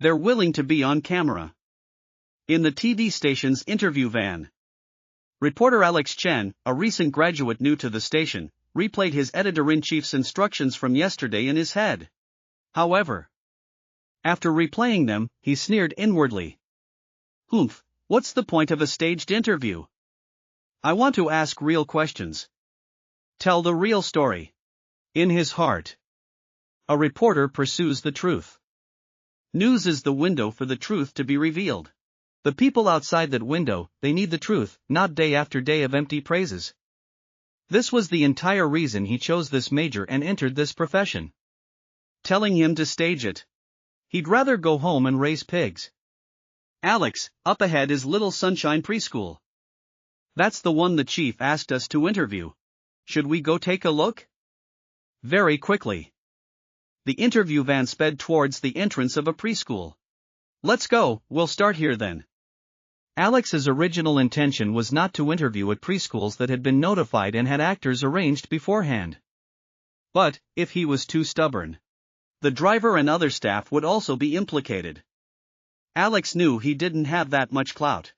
They're willing to be on camera. In the TV station's interview van, reporter Alex Chen, a recent graduate new to the station, replayed his editor-in-chief's instructions from yesterday in his head. However, after replaying them, he sneered inwardly. Humph, what's the point of a staged interview? I want to ask real questions. Tell the real story. In his heart, a reporter pursues the truth. News is the window for the truth to be revealed. The people outside that window, they need the truth, not day after day of empty praises. This was the entire reason he chose this major and entered this profession. Telling him to stage it. He'd rather go home and raise pigs. Alex, up ahead is Little Sunshine Preschool. That's the one the chief asked us to interview. Should we go take a look? Very quickly, the interview van sped towards the entrance of a preschool. Let's go, we'll start here then. Alex's original intention was not to interview at preschools that had been notified and had actors arranged beforehand. But, if he was too stubborn, the driver and other staff would also be implicated. Alex knew he didn't have that much clout.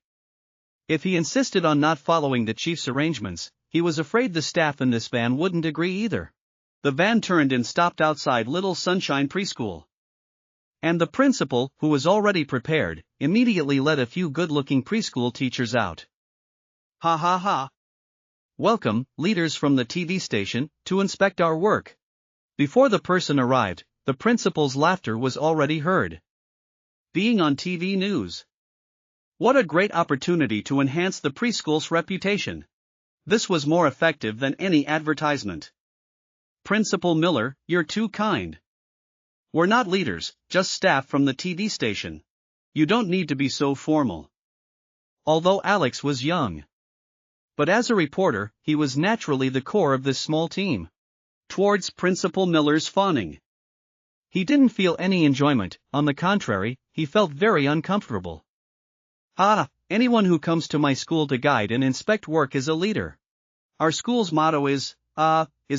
If he insisted on not following the chief's arrangements, he was afraid the staff in this van wouldn't agree either. The van turned and stopped outside Little Sunshine Preschool. And the principal, who was already prepared, immediately led a few good-looking preschool teachers out. Ha ha ha. Welcome, leaders from the TV station, to inspect our work. Before the person arrived, the principal's laughter was already heard. Being on TV news. What a great opportunity to enhance the preschool's reputation. This was more effective than any advertisement. Principal Miller, you're too kind. We're not leaders, just staff from the TV station. You don't need to be so formal. Although Alex was young, but as a reporter, he was naturally the core of this small team. Towards Principal Miller's fawning, he didn't feel any enjoyment, on the contrary, he felt very uncomfortable. Anyone who comes to my school to guide and inspect work is a leader. Our school's motto is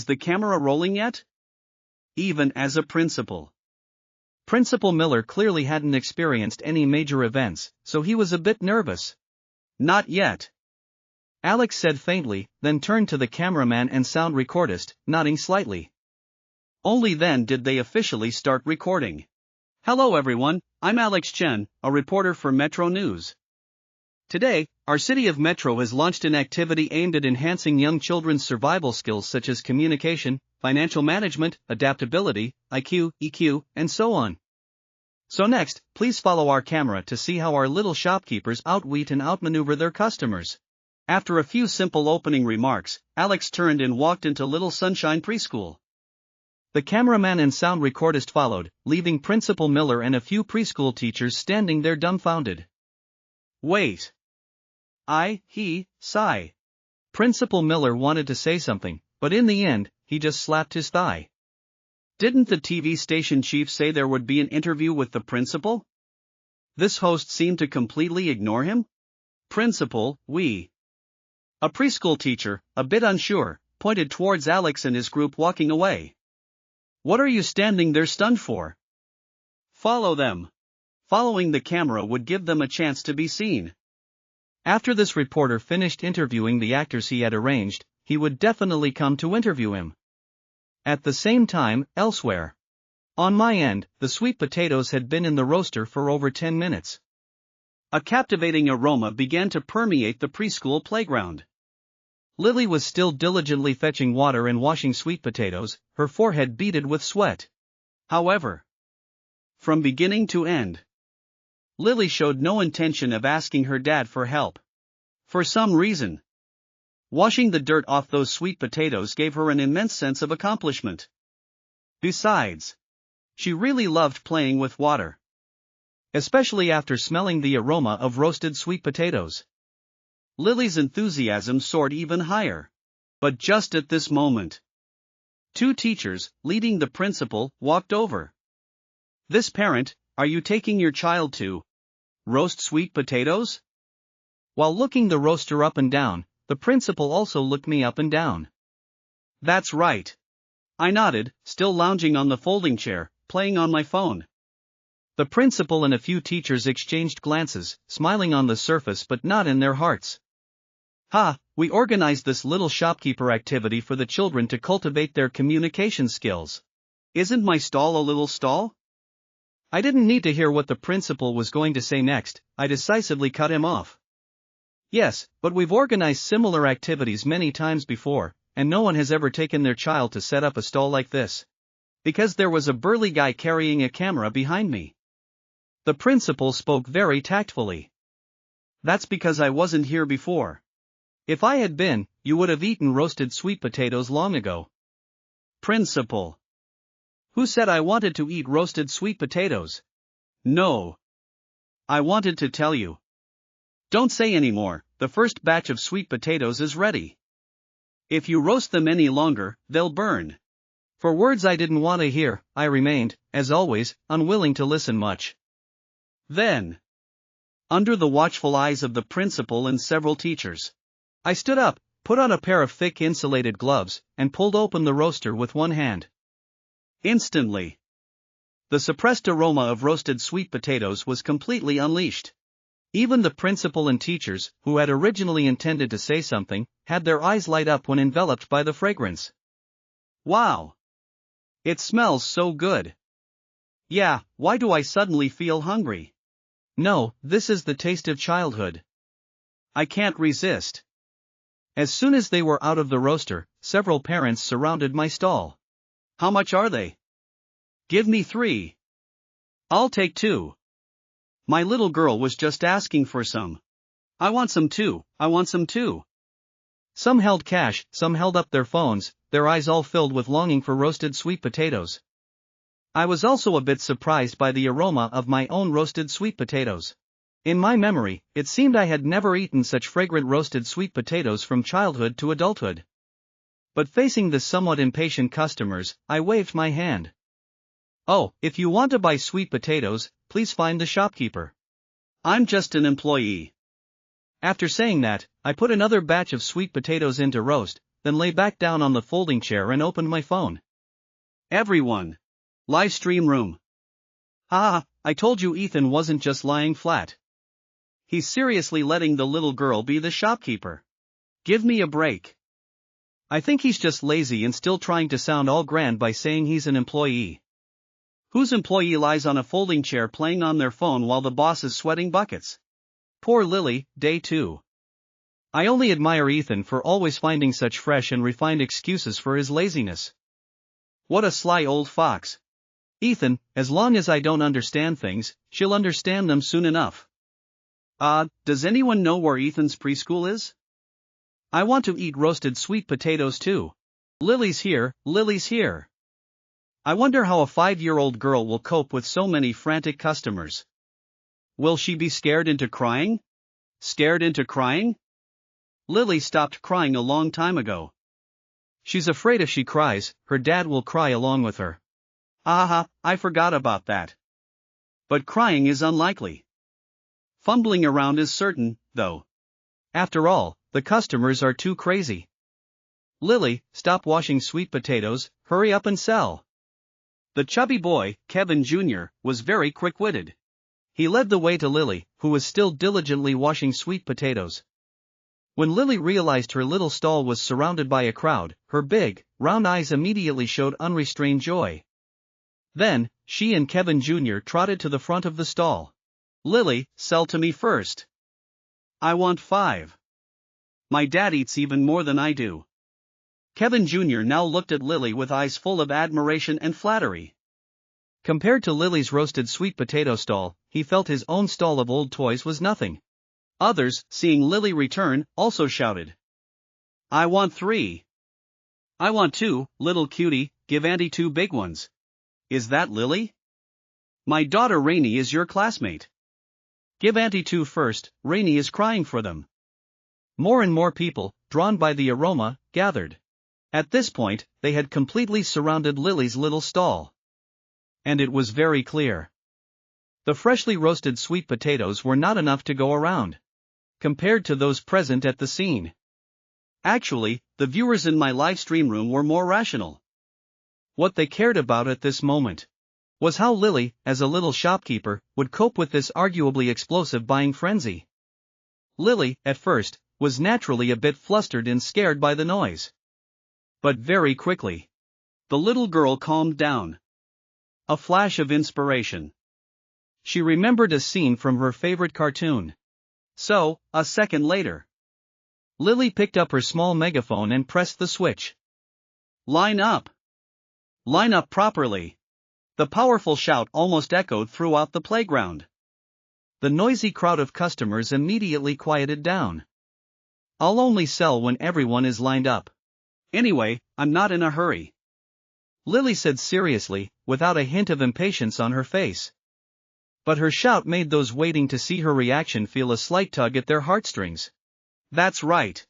the camera rolling yet? Even as a principal. Principal Miller clearly hadn't experienced any major events, so he was a bit nervous. Not yet. Alex said faintly, then turned to the cameraman and sound recordist, nodding slightly. Only then did they officially start recording. Hello everyone, I'm Alex Chen, a reporter for Metro News. Today, our city of Metro has launched an activity aimed at enhancing young children's survival skills such as communication, financial management, adaptability, IQ, EQ, and so on. So next, please follow our camera to see how our little shopkeepers outwit and outmaneuver their customers. After a few simple opening remarks, Alex turned and walked into Little Sunshine Preschool. The cameraman and sound recordist followed, leaving Principal Miller and a few preschool teachers standing there dumbfounded. Wait. Sigh. Principal Miller wanted to say something, but in the end, he just slapped his thigh. Didn't the TV station chief say there would be an interview with the principal? This host seemed to completely ignore him. Principal, A preschool teacher, a bit unsure, pointed towards Alex and his group walking away. What are you standing there stunned for? Follow them. Following the camera would give them a chance to be seen. After this reporter finished interviewing the actors he had arranged, he would definitely come to interview him. At the same time, elsewhere. On my end, the sweet potatoes had been in the roaster for over 10 minutes. A captivating aroma began to permeate the preschool playground. Lily was still diligently fetching water and washing sweet potatoes, her forehead beaded with sweat. However, from beginning to end, Lily showed no intention of asking her dad for help. For some reason, washing the dirt off those sweet potatoes gave her an immense sense of accomplishment. Besides, she really loved playing with water. Especially after smelling the aroma of roasted sweet potatoes. Lily's enthusiasm soared even higher. But just at this moment, two teachers, leading the principal, walked over. This parent, are you taking your child to roast sweet potatoes? While looking the roaster up and down, the principal also looked me up and down. That's right. I nodded, still lounging on the folding chair, playing on my phone. The principal and a few teachers exchanged glances, smiling on the surface but not in their hearts. Ha, we organized this little shopkeeper activity for the children to cultivate their communication skills. Isn't my stall a little stall? I didn't need to hear what the principal was going to say next. I decisively cut him off. Yes, but we've organized similar activities many times before, and no one has ever taken their child to set up a stall like this. Because there was a burly guy carrying a camera behind me. The principal spoke very tactfully. That's because I wasn't here before. If I had been, you would have eaten roasted sweet potatoes long ago. Principal. Who said I wanted to eat roasted sweet potatoes? No. I wanted to tell you. Don't say any more, the first batch of sweet potatoes is ready. If you roast them any longer, they'll burn. For words I didn't want to hear, I remained, as always, unwilling to listen much. Then, under the watchful eyes of the principal and several teachers, I stood up, put on a pair of thick insulated gloves, and pulled open the roaster with one hand. Instantly, the suppressed aroma of roasted sweet potatoes was completely unleashed. Even the principal and teachers, who had originally intended to say something, had their eyes light up when enveloped by the fragrance. Wow! It smells so good. Yeah, why do I suddenly feel hungry? No, this is the taste of childhood. I can't resist. As soon as they were out of the roaster, several parents surrounded my stall. How much are they? Give me 3. I'll take 2. My little girl was just asking for some. I want some too, I want some too. Some held cash, some held up their phones, their eyes all filled with longing for roasted sweet potatoes. I was also a bit surprised by the aroma of my own roasted sweet potatoes. In my memory, it seemed I had never eaten such fragrant roasted sweet potatoes from childhood to adulthood. But facing the somewhat impatient customers, I waved my hand. Oh, if you want to buy sweet potatoes, please find the shopkeeper. I'm just an employee. After saying that, I put another batch of sweet potatoes into roast, then lay back down on the folding chair and opened my phone. Everyone. Live stream room. Ah, I told you Ethan wasn't just lying flat. He's seriously letting the little girl be the shopkeeper. Give me a break. I think he's just lazy and still trying to sound all grand by saying he's an employee. Whose employee lies on a folding chair playing on their phone while the boss is sweating buckets? Poor Lily, day 2. I only admire Ethan for always finding such fresh and refined excuses for his laziness. What a sly old fox. Ethan, as long as I don't understand things, she'll understand them soon enough. Does anyone know where Ethan's preschool is? I want to eat roasted sweet potatoes too. Lily's here, Lily's here. I wonder how a 5-year-old girl will cope with so many frantic customers. Will she be scared into crying? Scared into crying? Lily stopped crying a long time ago. She's afraid if she cries, her dad will cry along with her. I forgot about that. But crying is unlikely. Fumbling around is certain, though. After all, the customers are too crazy. Lily, stop washing sweet potatoes, hurry up and sell. The chubby boy, Kevin Jr., was very quick-witted. He led the way to Lily, who was still diligently washing sweet potatoes. When Lily realized her little stall was surrounded by a crowd, her big, round eyes immediately showed unrestrained joy. Then, she and Kevin Jr. trotted to the front of the stall. Lily, sell to me first. I want 5. My dad eats even more than I do. Kevin Jr. now looked at Lily with eyes full of admiration and flattery. Compared to Lily's roasted sweet potato stall, he felt his own stall of old toys was nothing. Others, seeing Lily return, also shouted. I want 3. I want 2, little cutie, give Auntie 2 big ones. Is that Lily? My daughter Rainey is your classmate. Give Auntie 2 first, Rainey is crying for them. More and more people, drawn by the aroma, gathered. At this point, they had completely surrounded Lily's little stall. And it was very clear. The freshly roasted sweet potatoes were not enough to go around. Compared to those present at the scene. Actually, the viewers in my live stream room were more rational. What they cared about at this moment was how Lily, as a little shopkeeper, would cope with this arguably explosive buying frenzy. Lily, at first, was naturally a bit flustered and scared by the noise. But very quickly, the little girl calmed down. A flash of inspiration. She remembered a scene from her favorite cartoon. So, a second later, Lily picked up her small megaphone and pressed the switch. "Line up! Line up properly!" The powerful shout almost echoed throughout the playground. The noisy crowd of customers immediately quieted down. "I'll only sell when everyone is lined up. Anyway, I'm not in a hurry," Lily said seriously, without a hint of impatience on her face. But her shout made those waiting to see her reaction feel a slight tug at their heartstrings. That's right.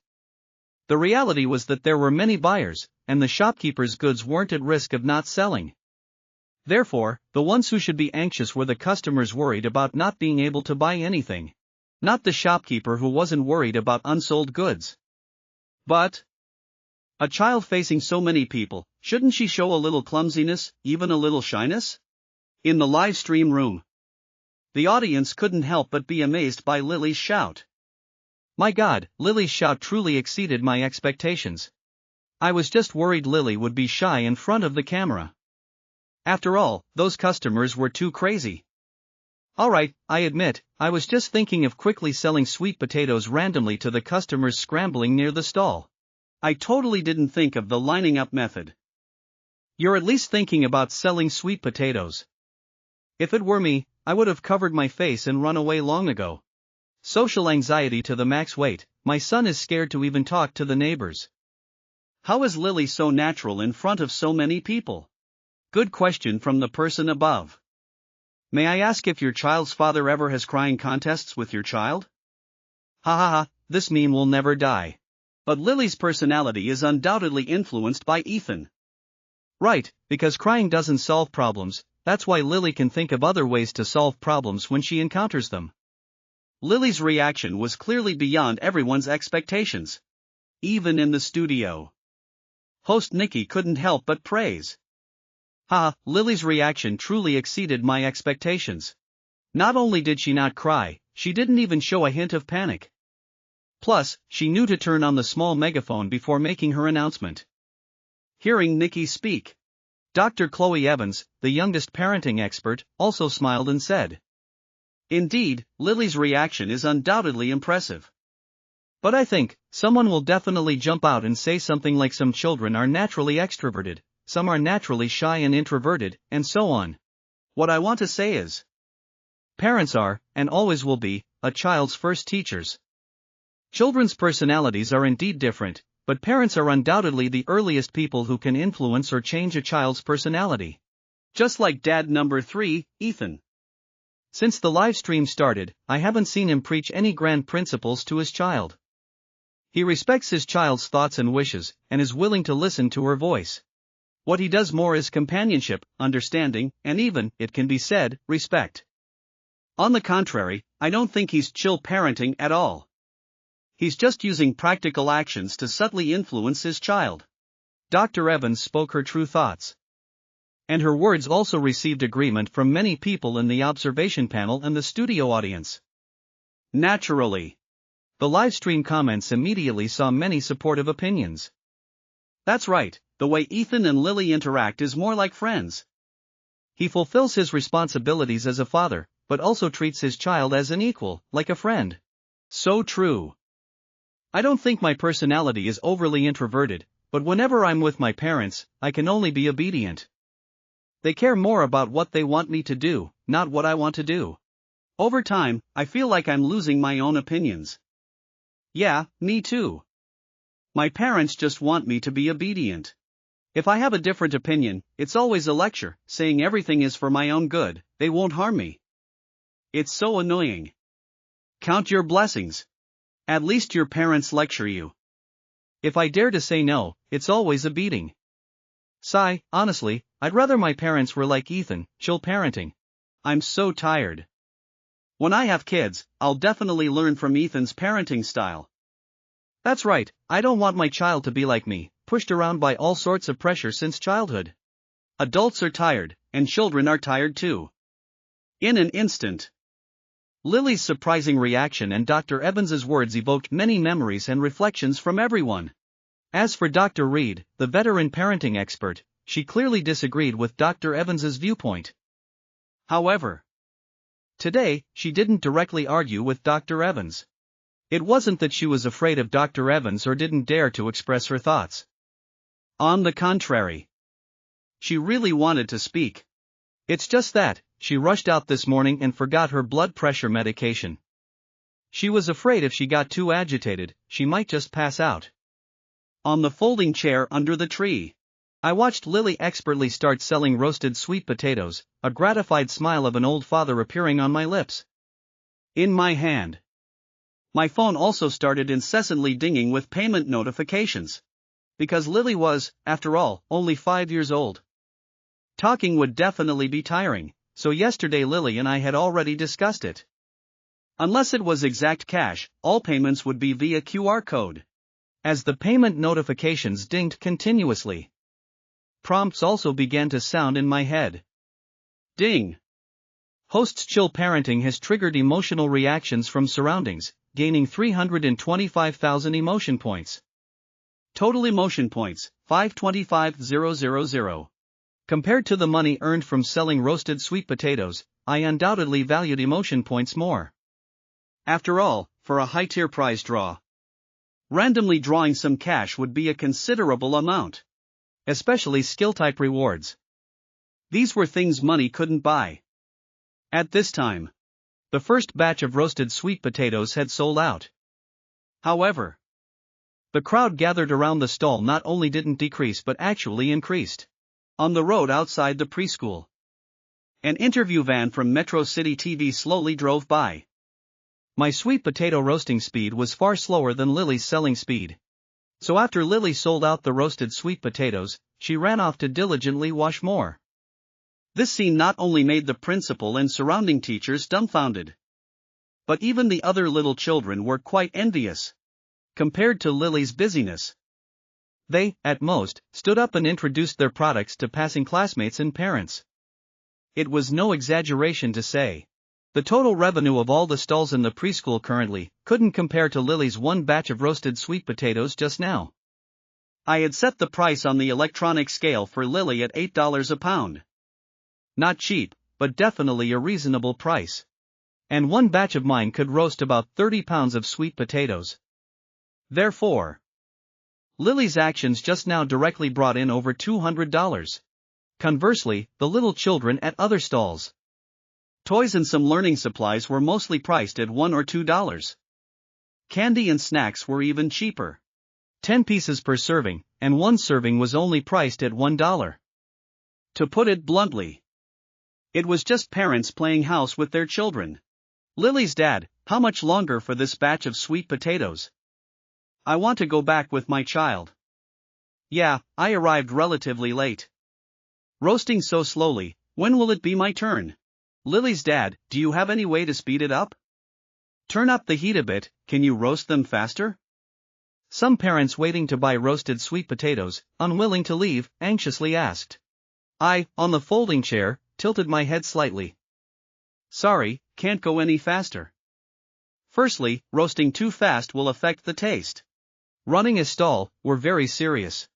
The reality was that there were many buyers, and the shopkeeper's goods weren't at risk of not selling. Therefore, the ones who should be anxious were the customers worried about not being able to buy anything. Not the shopkeeper who wasn't worried about unsold goods. But a child facing so many people, shouldn't she show a little clumsiness, even a little shyness? In the live stream room, the audience couldn't help but be amazed by Lily's shout. My God, Lily's shout truly exceeded my expectations. I was just worried Lily would be shy in front of the camera. After all, those customers were too crazy. Alright, I admit, I was just thinking of quickly selling sweet potatoes randomly to the customers scrambling near the stall. I totally didn't think of the lining up method. You're at least thinking about selling sweet potatoes. If it were me, I would have covered my face and run away long ago. Social anxiety to the max. Wait, my son is scared to even talk to the neighbors. How is Lily so natural in front of so many people? Good question from the person above. May I ask if your child's father ever has crying contests with your child? Ha ha ha, this meme will never die. But Lily's personality is undoubtedly influenced by Ethan. Right, because crying doesn't solve problems, that's why Lily can think of other ways to solve problems when she encounters them. Lily's reaction was clearly beyond everyone's expectations. Even in the studio, host Nikki couldn't help but praise. Lily's reaction truly exceeded my expectations. Not only did she not cry, she didn't even show a hint of panic. Plus, she knew to turn on the small megaphone before making her announcement. Hearing Nikki speak, Dr. Chloe Evans, the youngest parenting expert, also smiled and said, "Indeed, Lily's reaction is undoubtedly impressive. But I think, someone will definitely jump out and say something like some children are naturally extroverted, some are naturally shy and introverted, and so on. What I want to say is, parents are, and always will be, a child's first teachers. Children's personalities are indeed different, but parents are undoubtedly the earliest people who can influence or change a child's personality. Just like dad number 3, Ethan. Since the live stream started, I haven't seen him preach any grand principles to his child. He respects his child's thoughts and wishes, and is willing to listen to her voice. What he does more is companionship, understanding, and even, it can be said, respect. On the contrary, I don't think he's chill parenting at all. He's just using practical actions to subtly influence his child." Dr. Evans spoke her true thoughts. And her words also received agreement from many people in the observation panel and the studio audience. Naturally, the livestream comments immediately saw many supportive opinions. That's right, the way Ethan and Lily interact is more like friends. He fulfills his responsibilities as a father, but also treats his child as an equal, like a friend. So true. I don't think my personality is overly introverted, but whenever I'm with my parents, I can only be obedient. They care more about what they want me to do, not what I want to do. Over time, I feel like I'm losing my own opinions. Yeah, me too. My parents just want me to be obedient. If I have a different opinion, it's always a lecture, saying everything is for my own good, they won't harm me. It's so annoying. Count your blessings. At least your parents lecture you. If I dare to say no, it's always a beating. Sigh, honestly, I'd rather my parents were like Ethan, chill parenting. I'm so tired. When I have kids, I'll definitely learn from Ethan's parenting style. That's right, I don't want my child to be like me, pushed around by all sorts of pressure since childhood. Adults are tired, and children are tired too. In an instant. Lily's surprising reaction and Dr. Evans's words evoked many memories and reflections from everyone. As for Dr. Reed, the veteran parenting expert, she clearly disagreed with Dr. Evans's viewpoint. However, today, she didn't directly argue with Dr. Evans. It wasn't that she was afraid of Dr. Evans or didn't dare to express her thoughts. On the contrary, she really wanted to speak. It's just that, she rushed out this morning and forgot her blood pressure medication. She was afraid if she got too agitated, she might just pass out. On the folding chair under the tree, I watched Lily expertly start selling roasted sweet potatoes, a gratified smile of an old father appearing on my lips. In my hand, my phone also started incessantly dinging with payment notifications. Because Lily was, after all, only 5 years old. Talking would definitely be tiring, so yesterday Lily and I had already discussed it. Unless it was exact cash, all payments would be via QR code. As the payment notifications dinged continuously, prompts also began to sound in my head. Ding. Host's chill parenting has triggered emotional reactions from surroundings, gaining 325,000 emotion points. Total emotion points, 525,000. Compared to the money earned from selling roasted sweet potatoes, I undoubtedly valued emotion points more. After all, for a high-tier prize draw, randomly drawing some cash would be a considerable amount. Especially skill-type rewards. These were things money couldn't buy. At this time, the first batch of roasted sweet potatoes had sold out. However, the crowd gathered around the stall not only didn't decrease but actually increased. On the road outside the preschool, an interview van from Metro City TV slowly drove by. My sweet potato roasting speed was far slower than Lily's selling speed. So after Lily sold out the roasted sweet potatoes, she ran off to diligently wash more. This scene not only made the principal and surrounding teachers dumbfounded, but even the other little children were quite envious. Compared to Lily's busyness, they, at most, stood up and introduced their products to passing classmates and parents. It was no exaggeration to say, the total revenue of all the stalls in the preschool currently couldn't compare to Lily's one batch of roasted sweet potatoes just now. I had set the price on the electronic scale for Lily at $8 a pound. Not cheap, but definitely a reasonable price. And one batch of mine could roast about 30 pounds of sweet potatoes. Therefore, Lily's actions just now directly brought in over $200. Conversely, the little children at other stalls, toys and some learning supplies were mostly priced at $1 or $2. Candy and snacks were even cheaper. 10 pieces per serving, and one serving was only priced at $1. To put it bluntly, it was just parents playing house with their children. Lily's dad, how much longer for this batch of sweet potatoes? I want to go back with my child. Yeah, I arrived relatively late. Roasting so slowly, when will it be my turn? Lily's dad, do you have any way to speed it up? Turn up the heat a bit, can you roast them faster? Some parents waiting to buy roasted sweet potatoes, unwilling to leave, anxiously asked. I, on the folding chair, tilted my head slightly. Sorry, can't go any faster. Firstly, roasting too fast will affect the taste. Running a stall, we're very serious.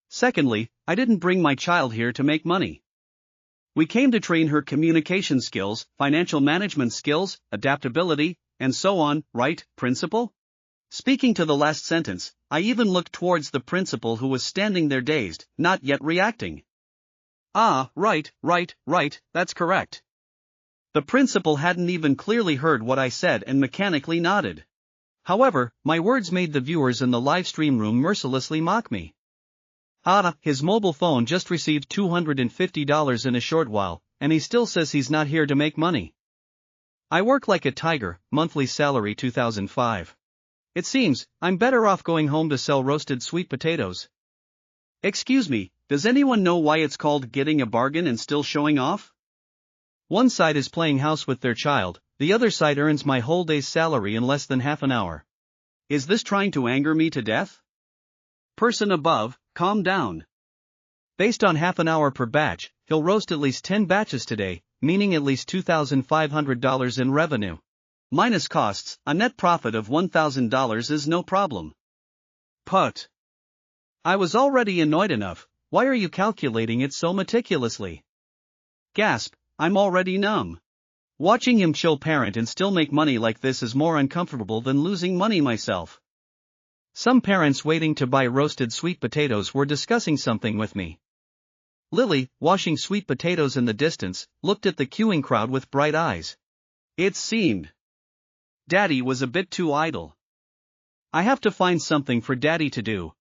Secondly, I didn't bring my child here to make money. We came to train her communication skills, financial management skills, adaptability, and so on, right, principal? Speaking to the last sentence, I even looked towards the principal who was standing there dazed, not yet reacting. Ah, right, that's correct. The principal hadn't even clearly heard what I said and mechanically nodded. However, my words made the viewers in the live stream room mercilessly mock me. His mobile phone just received $250 in a short while, and he still says he's not here to make money. I work like a tiger, monthly salary 2005. It seems, I'm better off going home to sell roasted sweet potatoes. Excuse me, does anyone know why it's called getting a bargain and still showing off? One side is playing house with their child, the other side earns my whole day's salary in less than half an hour. Is this trying to anger me to death? Person above, calm down. Based on half an hour per batch, he'll roast at least 10 batches today, meaning at least $2,500 in revenue. Minus costs, a net profit of $1,000 is no problem. Put. I was already annoyed enough, why are you calculating it so meticulously? Gasp, I'm already numb. Watching him chill parent and still make money like this is more uncomfortable than losing money myself. Some parents waiting to buy roasted sweet potatoes were discussing something with me. Lily, washing sweet potatoes in the distance, looked at the queuing crowd with bright eyes. It seemed Daddy was a bit too idle. I have to find something for Daddy to do.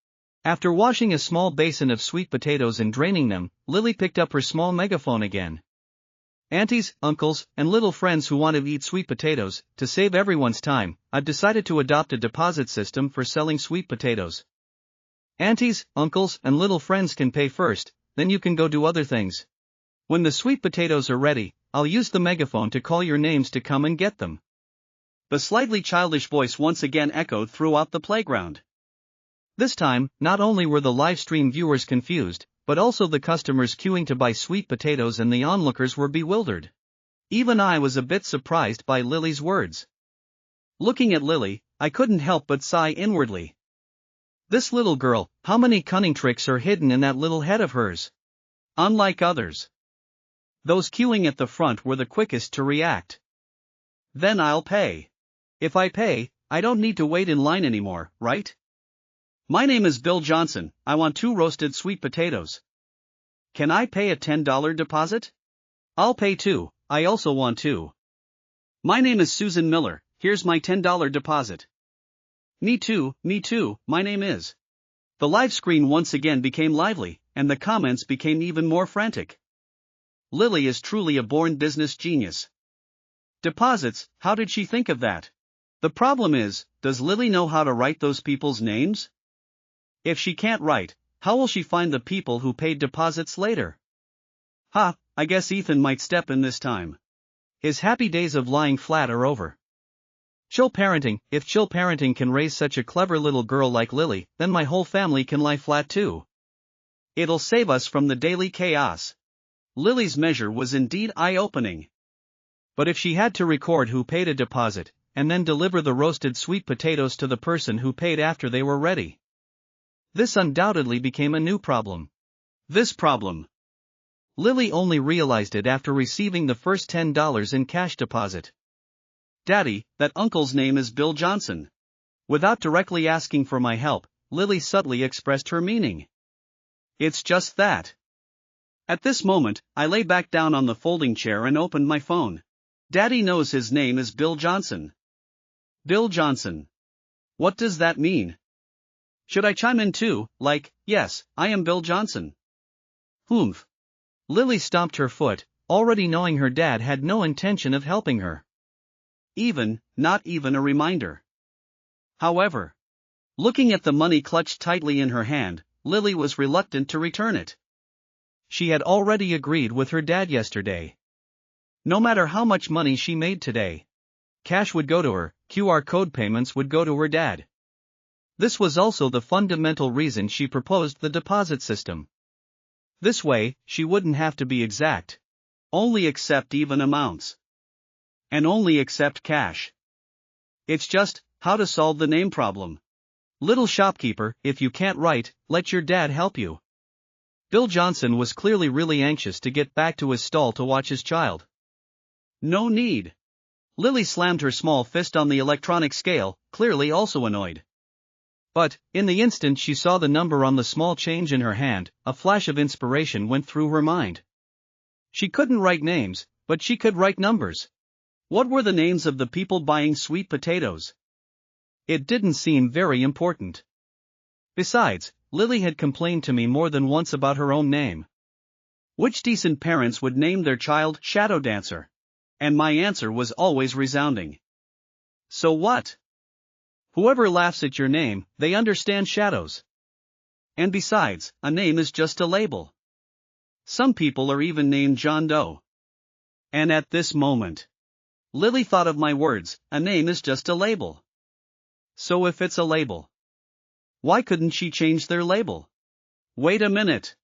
After washing a small basin of sweet potatoes and draining them, Lily picked up her small megaphone again. Aunties, uncles, and little friends who want to eat sweet potatoes, to save everyone's time, I've decided to adopt a deposit system for selling sweet potatoes. Aunties, uncles, and little friends can pay first, then you can go do other things. When the sweet potatoes are ready, I'll use the megaphone to call your names to come and get them. The slightly childish voice once again echoed throughout the playground. This time, not only were the live stream viewers confused, but also the customers queuing to buy sweet potatoes and the onlookers were bewildered. Even I was a bit surprised by Lily's words. Looking at Lily, I couldn't help but sigh inwardly. This little girl, how many cunning tricks are hidden in that little head of hers? Unlike others. Those queuing at the front were the quickest to react. Then I'll pay. If I pay, I don't need to wait in line anymore, right? My name is Bill Johnson, I want 2 roasted sweet potatoes. Can I pay a $10 deposit? I'll pay 2, I also want 2. My name is Susan Miller, here's my $10 deposit. Me too, my name is. The live screen once again became lively, and the comments became even more frantic. Lily is truly a born business genius. Deposits, how did she think of that? The problem is, does Lily know how to write those people's names? If she can't write, how will she find the people who paid deposits later? I guess Ethan might step in this time. His happy days of lying flat are over. Chill parenting, if chill parenting can raise such a clever little girl like Lily, then my whole family can lie flat too. It'll save us from the daily chaos. Lily's measure was indeed eye-opening. But if she had to record who paid a deposit, and then deliver the roasted sweet potatoes to the person who paid after they were ready. This undoubtedly became a new problem. This problem. Lily only realized it after receiving the first $10 in cash deposit. Daddy, that uncle's name is Bill Johnson. Without directly asking for my help, Lily subtly expressed her meaning. It's just that. At this moment, I lay back down on the folding chair and opened my phone. Daddy knows his name is Bill Johnson. Bill Johnson. What does that mean? Should I chime in too, like, yes, I am Bill Johnson? Humph. Lily stomped her foot, already knowing her dad had no intention of helping her. Not even a reminder. However, looking at the money clutched tightly in her hand, Lily was reluctant to return it. She had already agreed with her dad yesterday. No matter how much money she made today, cash would go to her, QR code payments would go to her dad. This was also the fundamental reason she proposed the deposit system. This way, she wouldn't have to be exact. Only accept even amounts. And only accept cash. It's just, how to solve the name problem. Little shopkeeper, if you can't write, let your dad help you. Bill Johnson was clearly really anxious to get back to his stall to watch his child. No need. Lily slammed her small fist on the electronic scale, clearly also annoyed. But, in the instant she saw the number on the small change in her hand, a flash of inspiration went through her mind. She couldn't write names, but she could write numbers. What were the names of the people buying sweet potatoes? It didn't seem very important. Besides, Lily had complained to me more than once about her own name. Which decent parents would name their child Shadow Dancer? And my answer was always resounding. So what? Whoever laughs at your name, they understand shadows. And besides, a name is just a label. Some people are even named John Doe. And at this moment, Lily thought of my words, a name is just a label. So if it's a label, why couldn't she change their label? Wait a minute.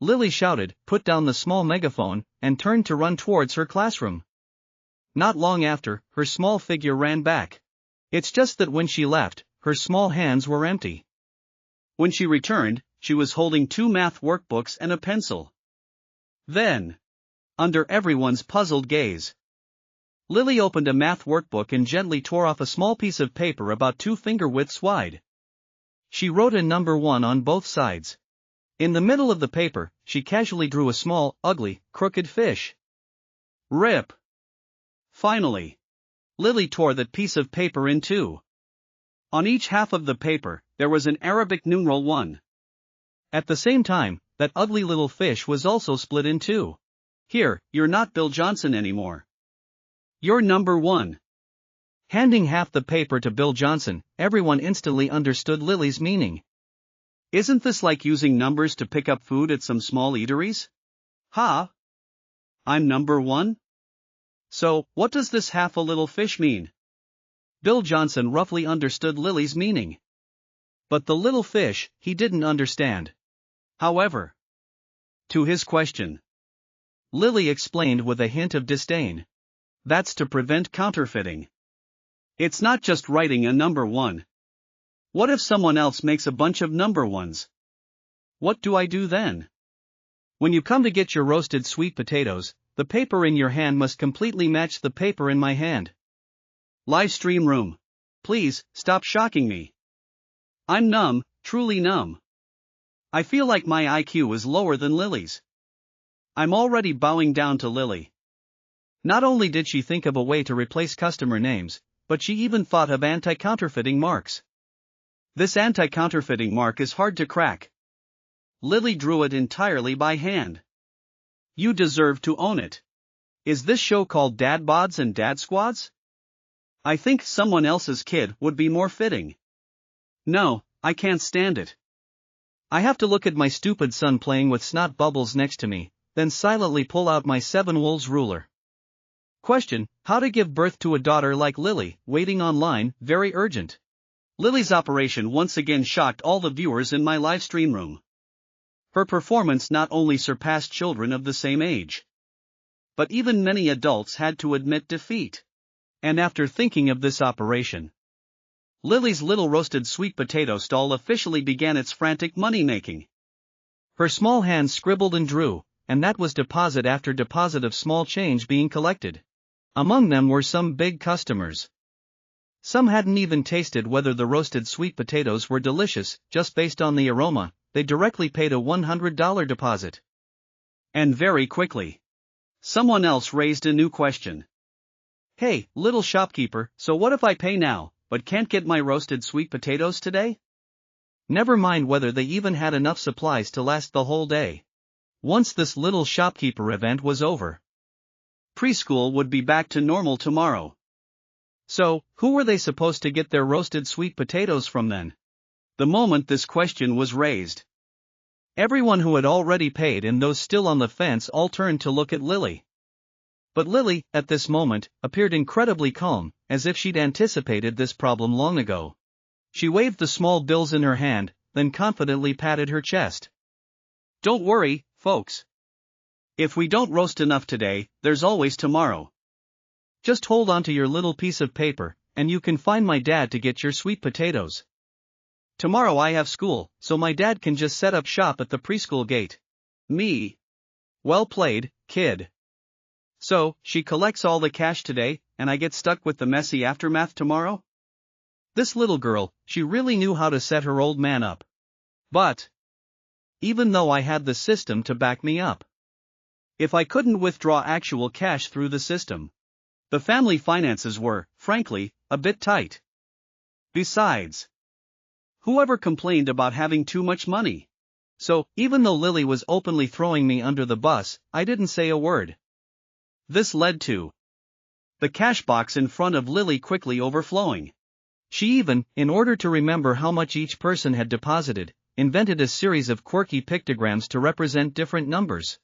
Lily shouted, put down the small megaphone, and turned to run towards her classroom. Not long after, her small figure ran back. It's just that when she left, her small hands were empty. When she returned, she was holding 2 math workbooks and a pencil. Then, under everyone's puzzled gaze, Lily opened a math workbook and gently tore off a small piece of paper about 2 finger widths wide. She wrote a number 1 on both sides. In the middle of the paper, she casually drew a small, ugly, crooked fish. Rip! Finally, Lily tore that piece of paper in 2. On each half of the paper, there was an Arabic numeral 1. At the same time, that ugly little fish was also split in 2. Here, you're not Bill Johnson anymore. You're number 1. Handing half the paper to Bill Johnson, everyone instantly understood Lily's meaning. Isn't this like using numbers to pick up food at some small eateries? Ha! I'm number 1? So, what does this half a little fish mean? Bill Johnson roughly understood Lily's meaning. But the little fish, he didn't understand. However, to his question, Lily explained with a hint of disdain. That's to prevent counterfeiting. It's not just writing a number 1. What if someone else makes a bunch of number 1s? What do I do then? When you come to get your roasted sweet potatoes, the paper in your hand must completely match the paper in my hand. Livestream room. Please, stop shocking me. I'm numb, truly numb. I feel like my IQ is lower than Lily's. I'm already bowing down to Lily. Not only did she think of a way to replace customer names, but she even thought of anti-counterfeiting marks. This anti-counterfeiting mark is hard to crack. Lily drew it entirely by hand. You deserve to own it. Is this show called Dad Bods and Dad Squads? I think someone else's kid would be more fitting. No, I can't stand it. I have to look at my stupid son playing with snot bubbles next to me, then silently pull out my 7 wolves ruler. Question: how to give birth to a daughter like Lily, waiting online, very urgent. Lily's operation once again shocked all the viewers in my livestream room. Her performance not only surpassed children of the same age, but even many adults had to admit defeat. And after thinking of this operation, Lily's little roasted sweet potato stall officially began its frantic money-making. Her small hands scribbled and drew, and that was deposit after deposit of small change being collected. Among them were some big customers. Some hadn't even tasted whether the roasted sweet potatoes were delicious, just based on the aroma, they directly paid a $100 deposit. And very quickly, someone else raised a new question. Hey, little shopkeeper, so what if I pay now, but can't get my roasted sweet potatoes today? Never mind whether they even had enough supplies to last the whole day. Once this little shopkeeper event was over, preschool would be back to normal tomorrow. So, who were they supposed to get their roasted sweet potatoes from then? The moment this question was raised, everyone who had already paid and those still on the fence all turned to look at Lily. But Lily, at this moment, appeared incredibly calm, as if she'd anticipated this problem long ago. She waved the small bills in her hand, then confidently patted her chest. Don't worry, folks. If we don't roast enough today, there's always tomorrow. Just hold on to your little piece of paper, and you can find my dad to get your sweet potatoes. Tomorrow I have school, so my dad can just set up shop at the preschool gate. Me. Well played, kid. So, she collects all the cash today, and I get stuck with the messy aftermath tomorrow? This little girl, she really knew how to set her old man up. But, even though I had the system to back me up, if I couldn't withdraw actual cash through the system, the family finances were, frankly, a bit tight. Besides, whoever complained about having too much money? So, even though Lily was openly throwing me under the bus, I didn't say a word. This led to the cash box in front of Lily quickly overflowing. She even, in order to remember how much each person had deposited, invented a series of quirky pictograms to represent different numbers.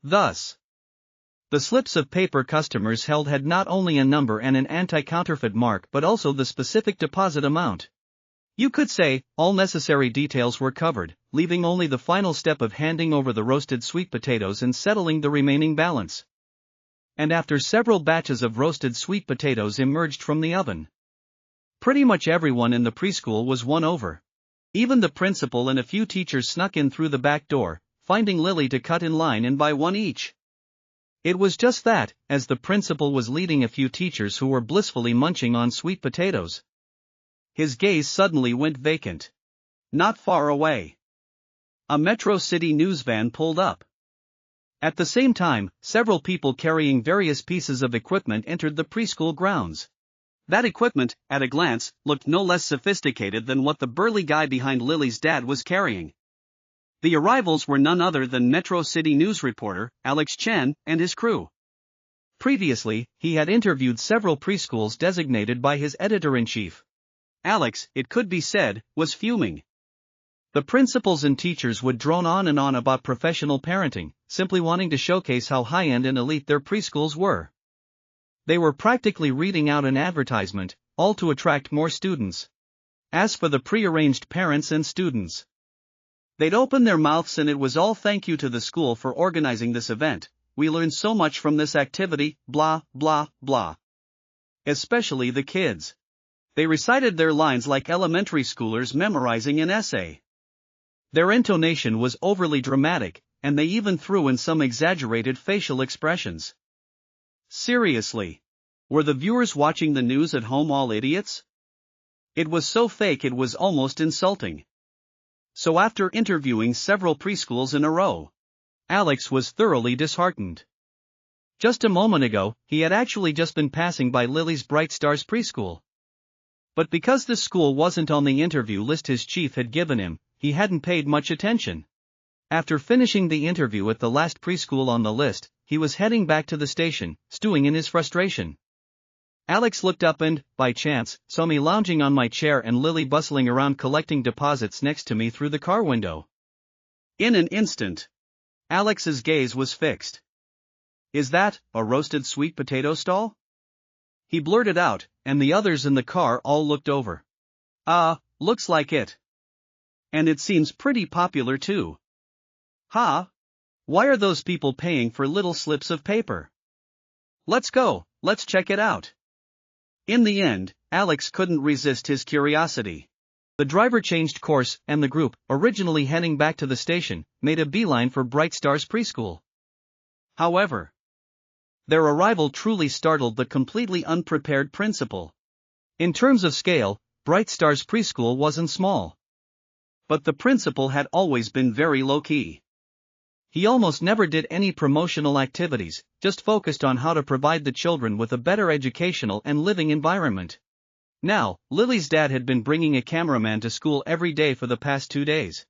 Thus, the slips of paper customers held had not only a number and an anti-counterfeit mark but also the specific deposit amount. You could say, all necessary details were covered, leaving only the final step of handing over the roasted sweet potatoes and settling the remaining balance. And after several batches of roasted sweet potatoes emerged from the oven, pretty much everyone in the preschool was won over. Even the principal and a few teachers snuck in through the back door, finding Lily to cut in line and buy one each. It was just that, as the principal was leading a few teachers who were blissfully munching on sweet potatoes, his gaze suddenly went vacant. Not far away, a Metro City news van pulled up. At the same time, several people carrying various pieces of equipment entered the preschool grounds. That equipment, at a glance, looked no less sophisticated than what the burly guy behind Lily's dad was carrying. The arrivals were none other than Metro City news reporter, Alex Chen, and his crew. Previously, he had interviewed several preschools designated by his editor-in-chief. Alex, it could be said, was fuming. The principals and teachers would drone on and on about professional parenting, simply wanting to showcase how high-end and elite their preschools were. They were practically reading out an advertisement, all to attract more students. As for the prearranged parents and students, they'd open their mouths and it was all thank you to the school for organizing this event. We learned so much from this activity, blah, blah, blah. Especially the kids. They recited their lines like elementary schoolers memorizing an essay. Their intonation was overly dramatic, and they even threw in some exaggerated facial expressions. Seriously. Were the viewers watching the news at home all idiots? It was so fake it was almost insulting. So after interviewing several preschools in a row, Alex was thoroughly disheartened. Just a moment ago, he had actually just been passing by Lily's Bright Stars preschool. But because this school wasn't on the interview list his chief had given him, he hadn't paid much attention. After finishing the interview at the last preschool on the list, he was heading back to the station, stewing in his frustration. Alex looked up and, by chance, saw me lounging on my chair and Lily bustling around collecting deposits next to me through the car window. In an instant, Alex's gaze was fixed. "Is that a roasted sweet potato stall?" he blurted out, and the others in the car all looked over. Looks like it. And it seems pretty popular too. Why are those people paying for little slips of paper? Let's go, let's check it out. In the end, Alex couldn't resist his curiosity. The driver changed course, and the group, originally heading back to the station, made a beeline for Bright Stars preschool. However, their arrival truly startled the completely unprepared principal. In terms of scale, Bright Stars preschool wasn't small. But the principal had always been very low-key. He almost never did any promotional activities, just focused on how to provide the children with a better educational and living environment. Now, Lily's dad had been bringing a cameraman to school every day for the past 2 days.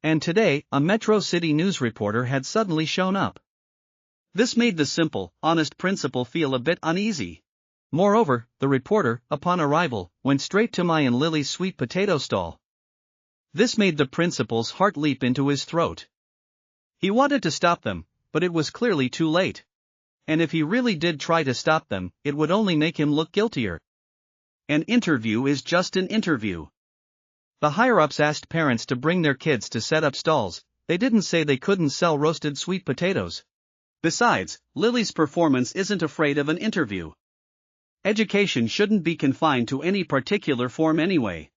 And today, a Metro City news reporter had suddenly shown up. This made the simple, honest principal feel a bit uneasy. Moreover, the reporter, upon arrival, went straight to my and Lily's sweet potato stall. This made the principal's heart leap into his throat. He wanted to stop them, but it was clearly too late. And if he really did try to stop them, it would only make him look guiltier. An interview is just an interview. The higher-ups asked parents to bring their kids to set up stalls. They didn't say they couldn't sell roasted sweet potatoes. Besides, Lily's performance isn't afraid of an interview. Education shouldn't be confined to any particular form anyway.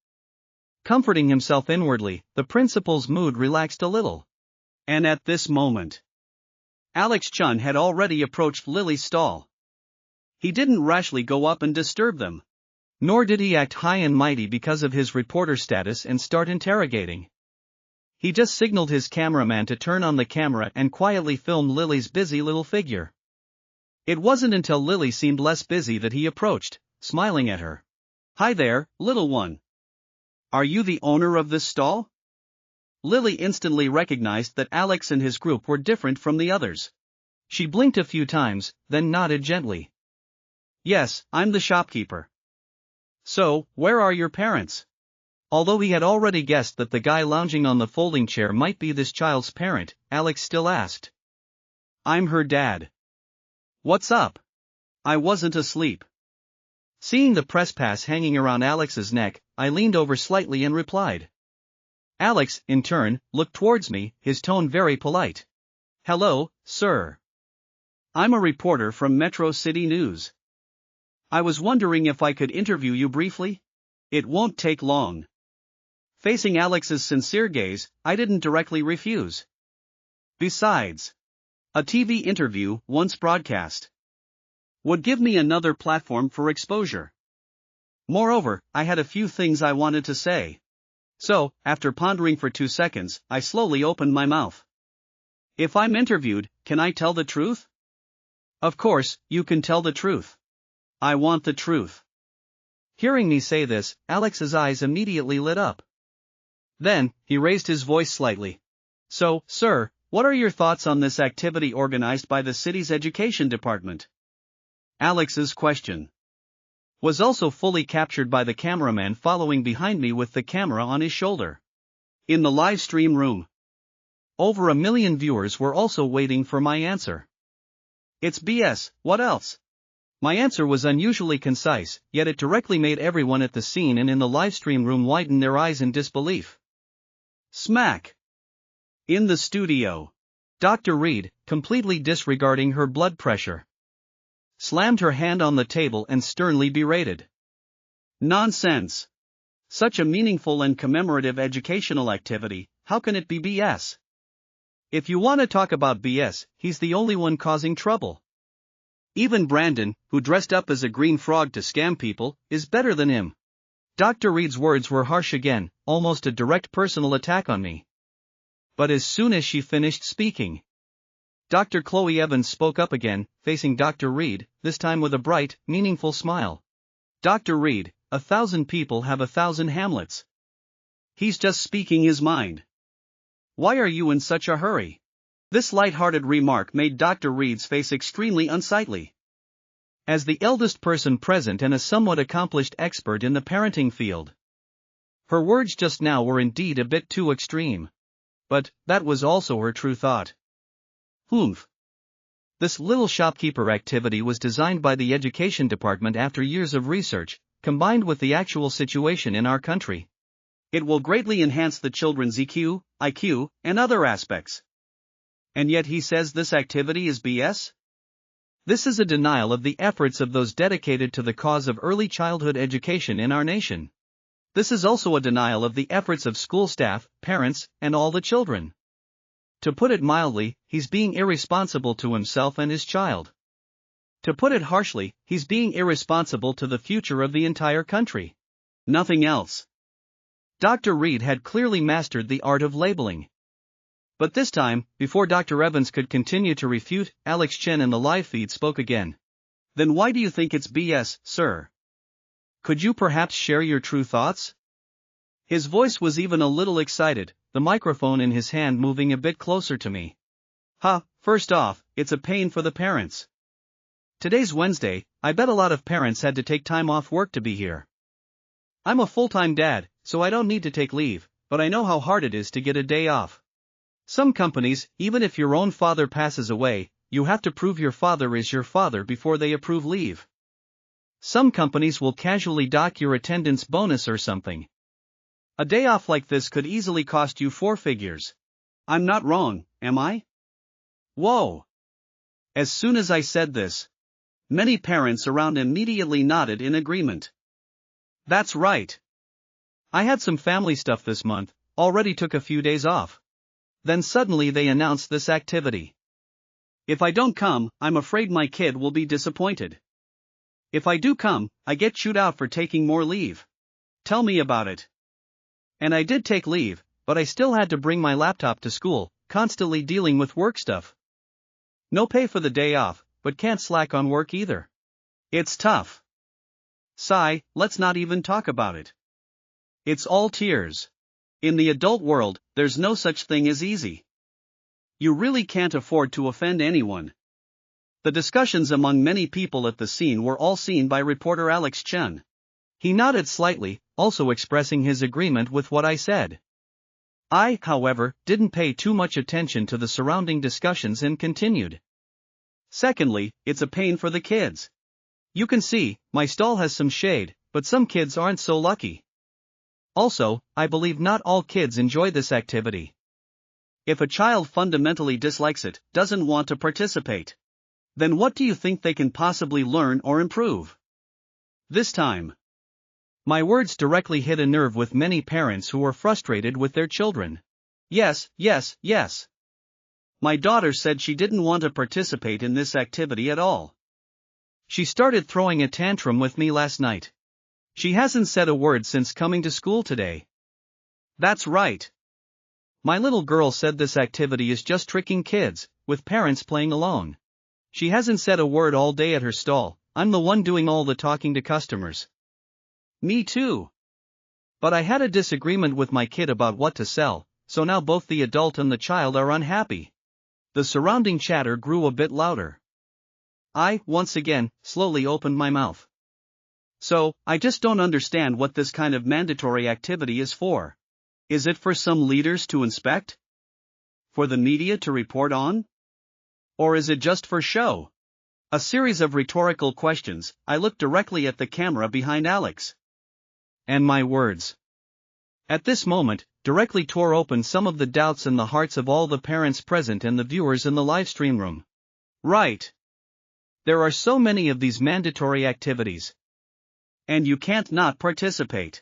Comforting himself inwardly, the principal's mood relaxed a little. And at this moment, Alex Chun had already approached Lily's stall. He didn't rashly go up and disturb them. Nor did he act high and mighty because of his reporter status and start interrogating. He just signaled his cameraman to turn on the camera and quietly filmed Lily's busy little figure. It wasn't until Lily seemed less busy that he approached, smiling at her. "Hi there, little one. Are you the owner of this stall?" Lily instantly recognized that Alex and his group were different from the others. She blinked a few times, then nodded gently. "Yes, I'm the shopkeeper." "So, where are your parents?" Although he had already guessed that the guy lounging on the folding chair might be this child's parent, Alex still asked. "I'm her dad." "What's up? I wasn't asleep." Seeing the press pass hanging around Alex's neck, I leaned over slightly and replied. Alex, in turn, looked towards me, his tone very polite. Hello, sir. I'm a reporter from Metro City News. I was wondering if I could interview you briefly? It won't take long. Facing Alex's sincere gaze, I didn't directly refuse. Besides, a TV interview, once broadcast, would give me another platform for exposure. Moreover, I had a few things I wanted to say. So, after pondering for 2 seconds, I slowly opened my mouth. If I'm interviewed, can I tell the truth? Of course, you can tell the truth. I want the truth. Hearing me say this, Alex's eyes immediately lit up. Then, he raised his voice slightly. So, sir, what are your thoughts on this activity organized by the city's education department? Alex's question was also fully captured by the cameraman following behind me with the camera on his shoulder. In the live stream room, over 1 million viewers were also waiting for my answer. It's BS, what else? My answer was unusually concise, yet it directly made everyone at the scene and in the livestream room widen their eyes in disbelief. Smack! In the studio, Dr. Reed, completely disregarding her blood pressure, slammed her hand on the table and sternly berated. Nonsense! Such a meaningful and commemorative educational activity, how can it be BS? If you want to talk about BS, he's the only one causing trouble. Even Brandon, who dressed up as a green frog to scam people, is better than him. Dr. Reed's words were harsh again, almost a direct personal attack on me. But as soon as she finished speaking, Dr. Chloe Evans spoke up again, facing Dr. Reed, this time with a bright, meaningful smile. Dr. Reed, 1,000 people have 1,000 Hamlets. He's just speaking his mind. Why are you in such a hurry? This light-hearted remark made Dr. Reed's face extremely unsightly. As the eldest person present and a somewhat accomplished expert in the parenting field, her words just now were indeed a bit too extreme. But that was also her true thought. Humph. This little shopkeeper activity was designed by the education department after years of research, combined with the actual situation in our country. It will greatly enhance the children's EQ, IQ, and other aspects. And yet he says this activity is BS? This is a denial of the efforts of those dedicated to the cause of early childhood education in our nation. This is also a denial of the efforts of school staff, parents, and all the children. To put it mildly, he's being irresponsible to himself and his child. To put it harshly, he's being irresponsible to the future of the entire country. Nothing else. Dr. Reed had clearly mastered the art of labeling. But this time, before Dr. Evans could continue to refute, Alex Chen in the live feed spoke again. Then why do you think it's BS, sir? Could you perhaps share your true thoughts? His voice was even a little excited, the microphone in his hand moving a bit closer to me. First off, it's a pain for the parents. Today's Wednesday, I bet a lot of parents had to take time off work to be here. I'm a full-time dad, so I don't need to take leave, but I know how hard it is to get a day off. Some companies, even if your own father passes away, you have to prove your father is your father before they approve leave. Some companies will casually dock your attendance bonus or something. A day off like this could easily cost you 4 figures. I'm not wrong, am I? Whoa! As soon as I said this, many parents around immediately nodded in agreement. That's right. I had some family stuff this month, already took a few days off. Then suddenly they announced this activity. If I don't come, I'm afraid my kid will be disappointed. If I do come, I get chewed out for taking more leave. Tell me about it. And I did take leave, but I still had to bring my laptop to school, constantly dealing with work stuff. No pay for the day off, but can't slack on work either. It's tough. Sigh, let's not even talk about it. It's all tears. In the adult world, there's no such thing as easy. You really can't afford to offend anyone. The discussions among many people at the scene were all seen by reporter Alex Chen. He nodded slightly, also expressing his agreement with what I said. I, however, didn't pay too much attention to the surrounding discussions and continued. Secondly, it's a pain for the kids. You can see, my stall has some shade, but some kids aren't so lucky. Also, I believe not all kids enjoy this activity. If a child fundamentally dislikes it, doesn't want to participate, then what do you think they can possibly learn or improve? This time, my words directly hit a nerve with many parents who are frustrated with their children. Yes, yes, yes. My daughter said she didn't want to participate in this activity at all. She started throwing a tantrum with me last night. She hasn't said a word since coming to school today. That's right. My little girl said this activity is just tricking kids, with parents playing alone. She hasn't said a word all day at her stall. I'm the one doing all the talking to customers. Me too. But I had a disagreement with my kid about what to sell, so now both the adult and the child are unhappy. The surrounding chatter grew a bit louder. I, once again, slowly opened my mouth. So, I just don't understand what this kind of mandatory activity is for. Is it for some leaders to inspect? For the media to report on? Or is it just for show? A series of rhetorical questions. I looked directly at the camera behind Alex. And my words, at this moment, directly tore open some of the doubts in the hearts of all the parents present and the viewers in the livestream room. Right. There are so many of these mandatory activities. And you can't not participate.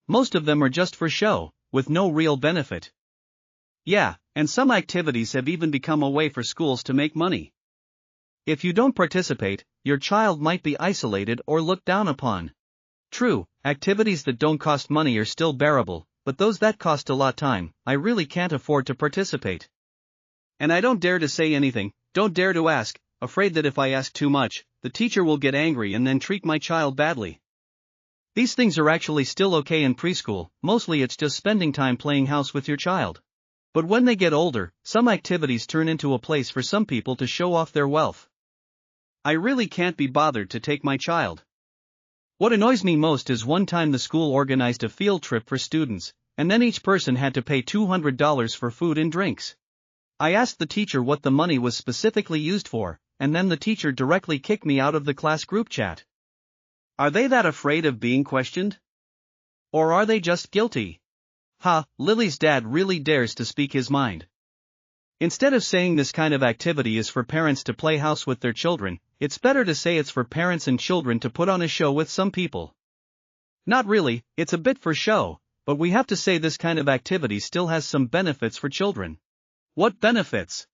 Most of them are just for show, with no real benefit. Yeah, and some activities have even become a way for schools to make money. If you don't participate, your child might be isolated or looked down upon. True, activities that don't cost money are still bearable, but those that cost a lot of time, I really can't afford to participate. And I don't dare to say anything, don't dare to ask, afraid that if I ask too much, the teacher will get angry and then treat my child badly. These things are actually still okay in preschool, mostly it's just spending time playing house with your child. But when they get older, some activities turn into a place for some people to show off their wealth. I really can't be bothered to take my child. What annoys me most is one time the school organized a field trip for students, and then each person had to pay $200 for food and drinks. I asked the teacher what the money was specifically used for, and then the teacher directly kicked me out of the class group chat. Are they that afraid of being questioned? Or are they just guilty? Lily's dad really dares to speak his mind. Instead of saying this kind of activity is for parents to play house with their children, it's better to say it's for parents and children to put on a show with some people. Not really, it's a bit for show, but we have to say this kind of activity still has some benefits for children. What benefits?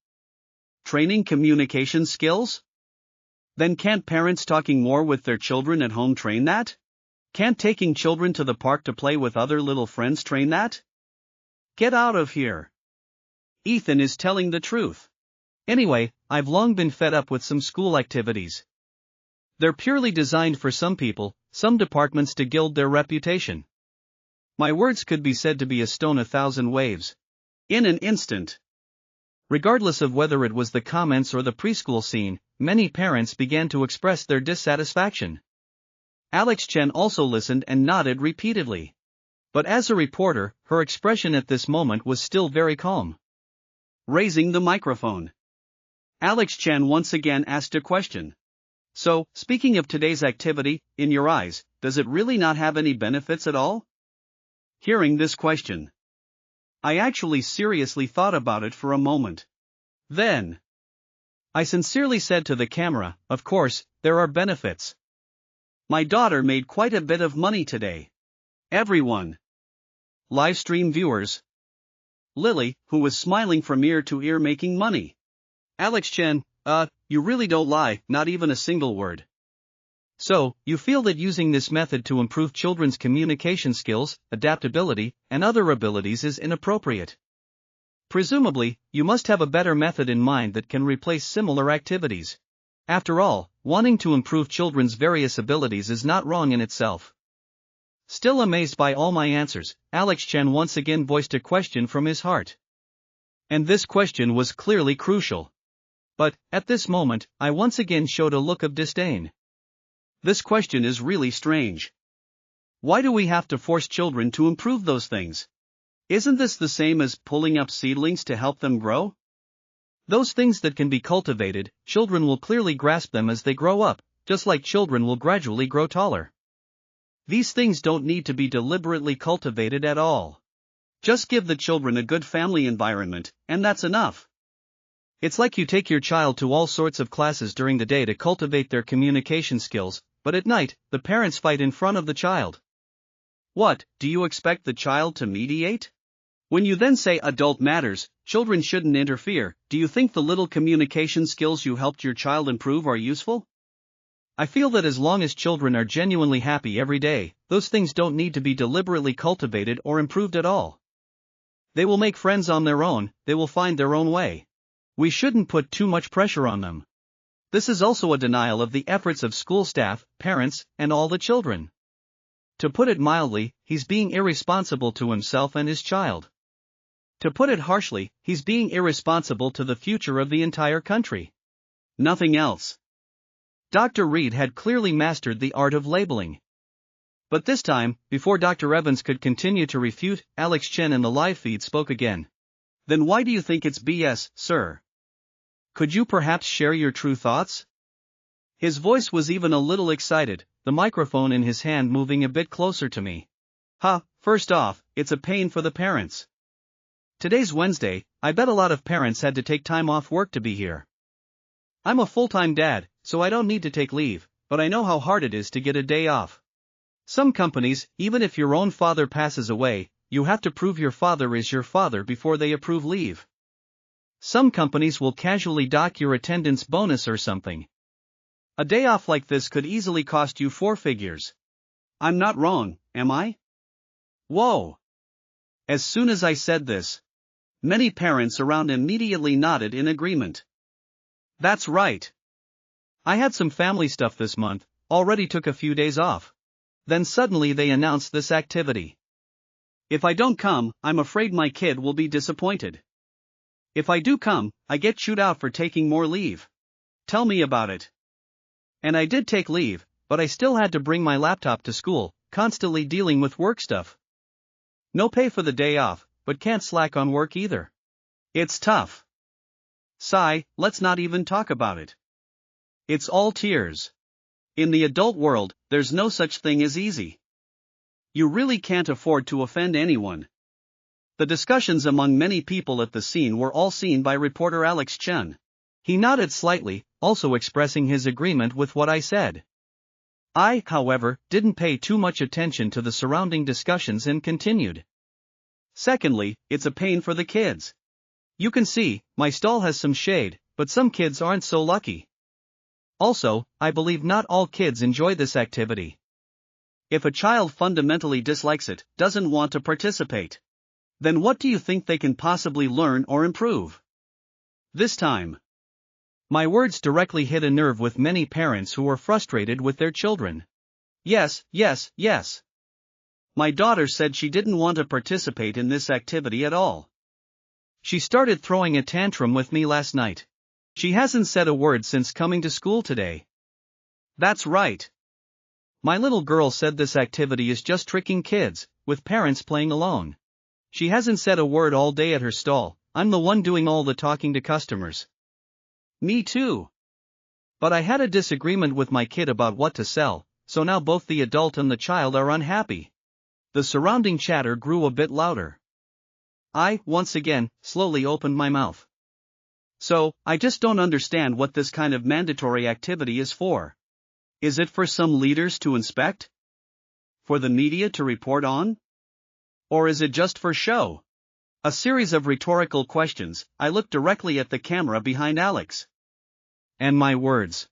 Training communication skills? Then can't parents talking more with their children at home train that? Can't taking children to the park to play with other little friends train that? Get out of here. Ethan is telling the truth. Anyway, I've long been fed up with some school activities. They're purely designed for some people, some departments to gild their reputation. My words could be said to be a stone 1,000 waves. In an instant. Regardless of whether it was the comments or the preschool scene, many parents began to express their dissatisfaction. Alex Chen also listened and nodded repeatedly. But as a reporter, her expression at this moment was still very calm. Raising the microphone, Alex Chen once again asked a question. So, speaking of today's activity, in your eyes, does it really not have any benefits at all? Hearing this question, I actually seriously thought about it for a moment. Then, I sincerely said to the camera, of course, there are benefits. My daughter made quite a bit of money today. Everyone. Livestream viewers. Lily, who was smiling from ear to ear making money. Alex Chen, you really don't lie, not even a single word. So, you feel that using this method to improve children's communication skills, adaptability, and other abilities is inappropriate. Presumably, you must have a better method in mind that can replace similar activities. After all, wanting to improve children's various abilities is not wrong in itself. Still amazed by all my answers, Alex Chen once again voiced a question from his heart. And this question was clearly crucial. But, at this moment, I once again showed a look of disdain. This question is really strange. Why do we have to force children to improve those things? Isn't this the same as pulling up seedlings to help them grow? Those things that can be cultivated, children will clearly grasp them as they grow up, just like children will gradually grow taller. These things don't need to be deliberately cultivated at all. Just give the children a good family environment, and that's enough. It's like you take your child to all sorts of classes during the day to cultivate their communication skills, but at night, the parents fight in front of the child. What, do you expect the child to mediate? When you then say adult matters, children shouldn't interfere, do you think the little communication skills you helped your child improve are useful? I feel that as long as children are genuinely happy every day, those things don't need to be deliberately cultivated or improved at all. They will make friends on their own, they will find their own way. We shouldn't put too much pressure on them. This is also a denial of the efforts of school staff, parents, and all the children. To put it mildly, he's being irresponsible to himself and his child. To put it harshly, he's being irresponsible to the future of the entire country. Nothing else. Dr. Reed had clearly mastered the art of labeling. But this time, before Dr. Evans could continue to refute, Alex Chen in the live feed spoke again. Then why do you think it's BS, sir? Could you perhaps share your true thoughts? His voice was even a little excited, the microphone in his hand moving a bit closer to me. First off, it's a pain for the parents. Today's Wednesday, I bet a lot of parents had to take time off work to be here. I'm a full-time dad, so I don't need to take leave, but I know how hard it is to get a day off. Some companies, even if your own father passes away, you have to prove your father is your father before they approve leave. Some companies will casually dock your attendance bonus or something. A day off like this could easily cost you 4 figures. I'm not wrong, am I? Whoa! As soon as I said this, many parents around immediately nodded in agreement. That's right. I had some family stuff this month, already took a few days off. Then suddenly they announced this activity. If I don't come, I'm afraid my kid will be disappointed. If I do come, I get chewed out for taking more leave. Tell me about it. And I did take leave, but I still had to bring my laptop to school, constantly dealing with work stuff. No pay for the day off, but can't slack on work either. It's tough. Sigh, let's not even talk about it. It's all tears. In the adult world, there's no such thing as easy. You really can't afford to offend anyone. The discussions among many people at the scene were all seen by reporter Alex Chen. He nodded slightly, also expressing his agreement with what I said. I, however, didn't pay too much attention to the surrounding discussions and continued. Secondly, it's a pain for the kids. You can see, my stall has some shade, but some kids aren't so lucky. Also, I believe not all kids enjoy this activity. If a child fundamentally dislikes it, doesn't want to participate, then what do you think they can possibly learn or improve? This time, my words directly hit a nerve with many parents who were frustrated with their children. Yes. My daughter said she didn't want to participate in this activity at all. She started throwing a tantrum with me last night. She hasn't said a word since coming to school today. That's right. My little girl said this activity is just tricking kids, with parents playing alone. She hasn't said a word all day at her stall. I'm the one doing all the talking to customers. Me too. But I had a disagreement with my kid about what to sell, so now both the adult and the child are unhappy. The surrounding chatter grew a bit louder. I, once again, slowly opened my mouth. So, I just don't understand what this kind of mandatory activity is for. Is it for some leaders to inspect? For the media to report on? Or is it just for show? A series of rhetorical questions. I looked directly at the camera behind Alex. And my words,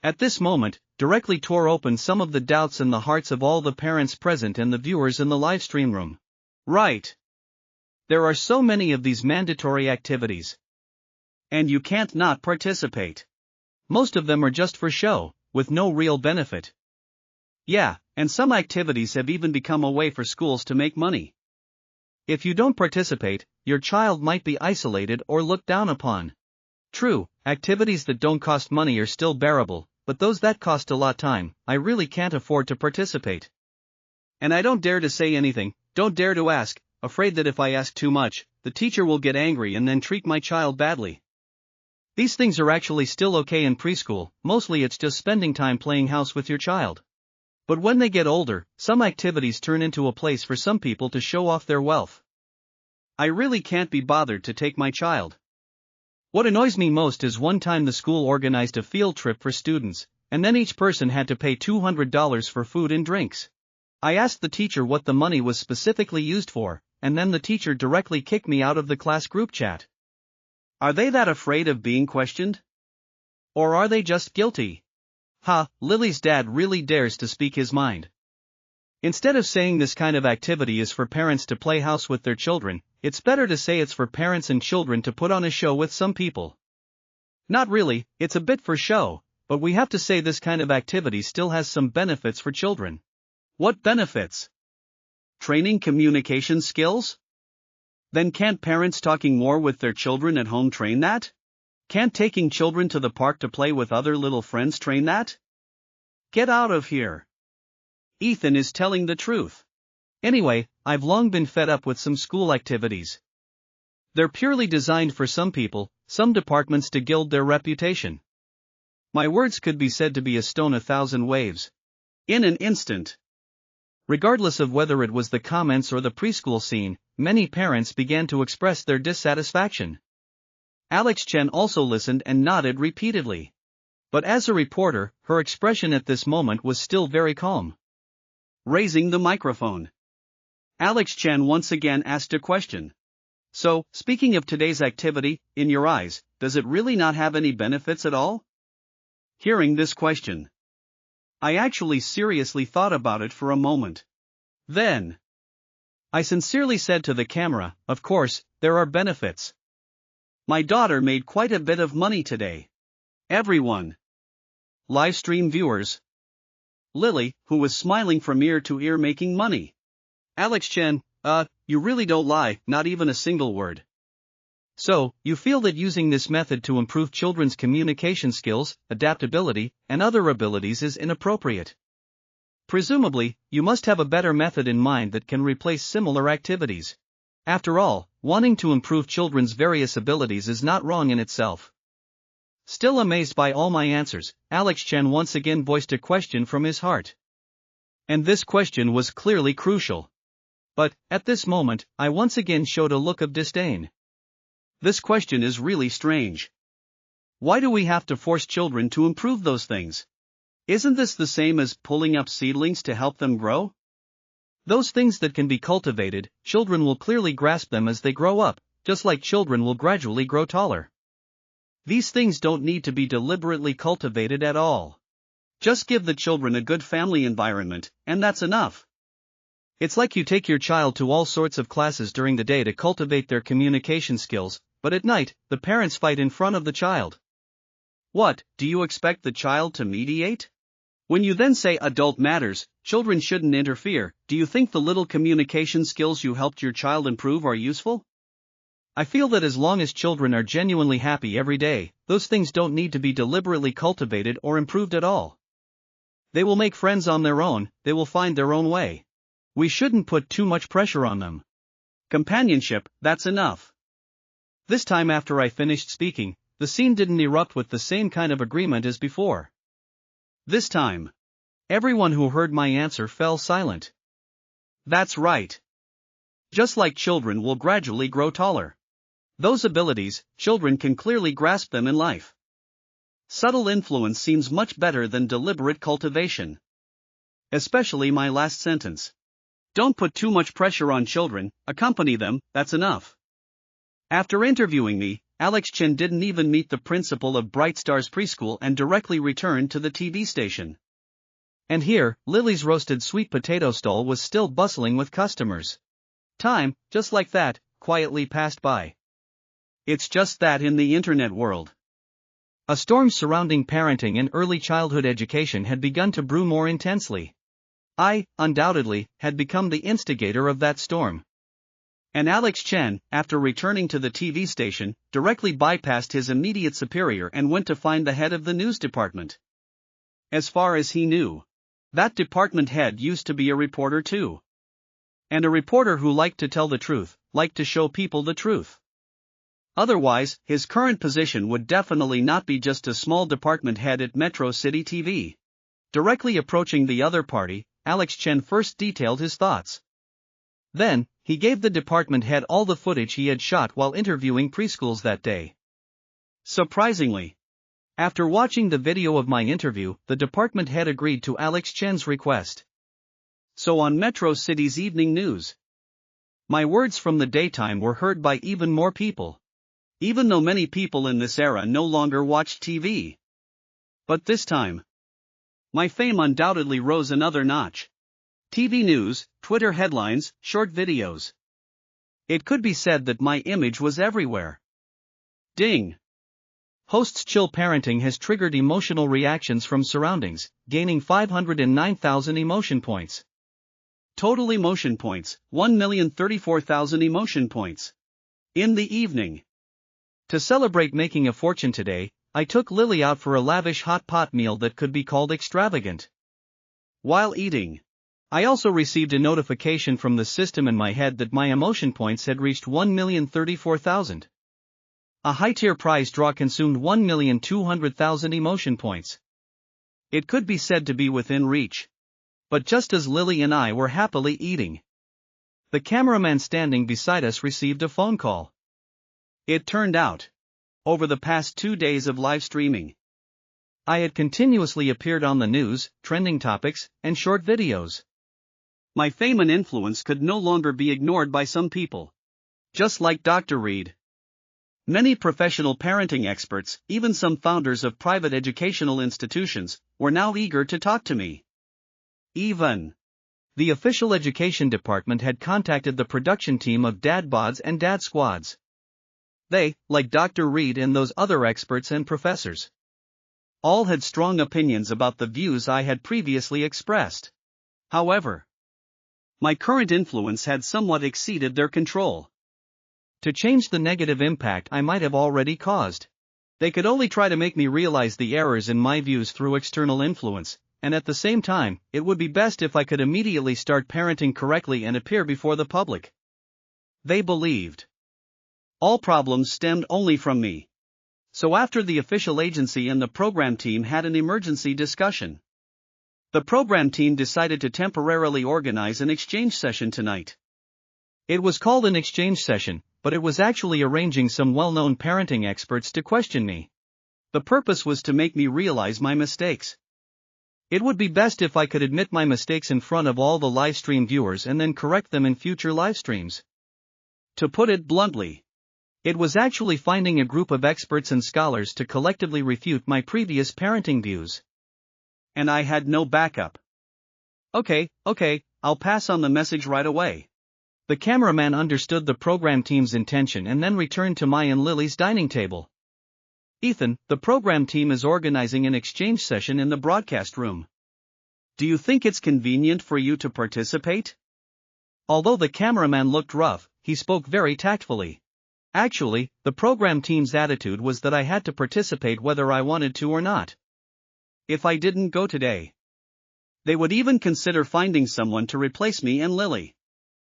at this moment, directly tore open some of the doubts in the hearts of all the parents present and the viewers in the livestream room. Right. There are so many of these mandatory activities. And you can't not participate. Most of them are just for show, with no real benefit. Yeah, and some activities have even become a way for schools to make money. If you don't participate, your child might be isolated or looked down upon. True, activities that don't cost money are still bearable, but those that cost a lot of time, I really can't afford to participate. And I don't dare to say anything, don't dare to ask, afraid that if I ask too much, the teacher will get angry and then treat my child badly. These things are actually still okay in preschool, mostly it's just spending time playing house with your child. But when they get older, some activities turn into a place for some people to show off their wealth. I really can't be bothered to take my child. What annoys me most is one time the school organized a field trip for students, and then each person had to pay $200 for food and drinks. I asked the teacher what the money was specifically used for, and then the teacher directly kicked me out of the class group chat. Are they that afraid of being questioned? Or are they just guilty? Lily's dad really dares to speak his mind. Instead of saying this kind of activity is for parents to play house with their children, it's better to say it's for parents and children to put on a show with some people. Not really, it's a bit for show, but we have to say this kind of activity still has some benefits for children. What benefits? Training communication skills? Then can't parents talking more with their children at home train that? Can't taking children to the park to play with other little friends train that? Get out of here. Ethan is telling the truth. Anyway, I've long been fed up with some school activities. They're purely designed for some people, some departments to gild their reputation. My words could be said to be a stone a thousand waves. In an instant. Regardless of whether it was the comments or the preschool scene, many parents began to express their dissatisfaction. Alex Chen also listened and nodded repeatedly. But as a reporter, her expression at this moment was still very calm. Raising the microphone, Alex Chen once again asked a question. So, speaking of today's activity, in your eyes, does it really not have any benefits at all? Hearing this question, I actually seriously thought about it for a moment. Then, I sincerely said to the camera, of course, there are benefits. My daughter made quite a bit of money today. Everyone. Livestream viewers. Lily, who was smiling from ear to ear making money. Alex Chen, you really don't lie, not even a single word. So, you feel that using this method to improve children's communication skills, adaptability, and other abilities is inappropriate. Presumably, you must have a better method in mind that can replace similar activities. After all, wanting to improve children's various abilities is not wrong in itself. Still amazed by all my answers, Alex Chen once again voiced a question from his heart. And this question was clearly crucial. But, at this moment, I once again showed a look of disdain. This question is really strange. Why do we have to force children to improve those things? Isn't this the same as pulling up seedlings to help them grow? Those things that can be cultivated, children will clearly grasp them as they grow up, just like children will gradually grow taller. These things don't need to be deliberately cultivated at all. Just give the children a good family environment, and that's enough. It's like you take your child to all sorts of classes during the day to cultivate their communication skills, but at night, the parents fight in front of the child. What, do you expect the child to mediate? When you then say adult matters, children shouldn't interfere, do you think the little communication skills you helped your child improve are useful? I feel that as long as children are genuinely happy every day, those things don't need to be deliberately cultivated or improved at all. They will make friends on their own, they will find their own way. We shouldn't put too much pressure on them. Companionship, that's enough. This time after I finished speaking, the scene didn't erupt with the same kind of agreement as before. This time, everyone who heard my answer fell silent. That's right. Just like children will gradually grow taller. Those abilities, children can clearly grasp them in life. Subtle influence seems much better than deliberate cultivation. Especially my last sentence. Don't put too much pressure on children, accompany them, that's enough. After interviewing me, Alex Chen didn't even meet the principal of Bright Stars Preschool and directly returned to the TV station. And here, Lily's roasted sweet potato stall was still bustling with customers. Time, just like that, quietly passed by. It's just that in the internet world. A storm surrounding parenting and early childhood education had begun to brew more intensely. I, undoubtedly, had become the instigator of that storm. And Alex Chen, after returning to the TV station, directly bypassed his immediate superior and went to find the head of the news department. As far as he knew, that department head used to be a reporter too. And a reporter who liked to tell the truth, liked to show people the truth. Otherwise, his current position would definitely not be just a small department head at Metro City TV. Directly approaching the other party, Alex Chen first detailed his thoughts. Then, he gave the department head all the footage he had shot while interviewing preschools that day. Surprisingly, after watching the video of my interview, the department head agreed to Alex Chen's request. So on Metro City's evening news, my words from the daytime were heard by even more people. Even though many people in this era no longer watch TV. But this time, my fame undoubtedly rose another notch. TV news, Twitter headlines, short videos. It could be said that my image was everywhere. Ding! Host's chill parenting has triggered emotional reactions from surroundings, gaining 509,000 emotion points. Total emotion points, 1,034,000 emotion points. In the evening. To celebrate making a fortune today, I took Lily out for a lavish hot pot meal that could be called extravagant. While eating, I also received a notification from the system in my head that my emotion points had reached 1,034,000. A high-tier prize draw consumed 1,200,000 emotion points. It could be said to be within reach. But just as Lily and I were happily eating, the cameraman standing beside us received a phone call. It turned out, over the past 2 days of live streaming, I had continuously appeared on the news, trending topics, and short videos. My fame and influence could no longer be ignored by some people. Just like Dr. Reed. Many professional parenting experts, even some founders of private educational institutions, were now eager to talk to me. Even the official education department had contacted the production team of Dad Bods and Dad Squads. They, like Dr. Reed and those other experts and professors, all had strong opinions about the views I had previously expressed. However, my current influence had somewhat exceeded their control. To change the negative impact I might have already caused, they could only try to make me realize the errors in my views through external influence, and at the same time, it would be best if I could immediately start parenting correctly and appear before the public. They believed all problems stemmed only from me. So after the official agency and the program team had an emergency discussion, the program team decided to temporarily organize an exchange session tonight. It was called an exchange session, but it was actually arranging some well-known parenting experts to question me. The purpose was to make me realize my mistakes. It would be best if I could admit my mistakes in front of all the live stream viewers and then correct them in future live streams. To put it bluntly, it was actually finding a group of experts and scholars to collectively refute my previous parenting views. And I had no backup. Okay, I'll pass on the message right away. The cameraman understood the program team's intention and then returned to my and Lily's dining table. Ethan, the program team is organizing an exchange session in the broadcast room. Do you think it's convenient for you to participate? Although the cameraman looked rough, he spoke very tactfully. Actually, the program team's attitude was that I had to participate whether I wanted to or not. If I didn't go today, they would even consider finding someone to replace me and Lily.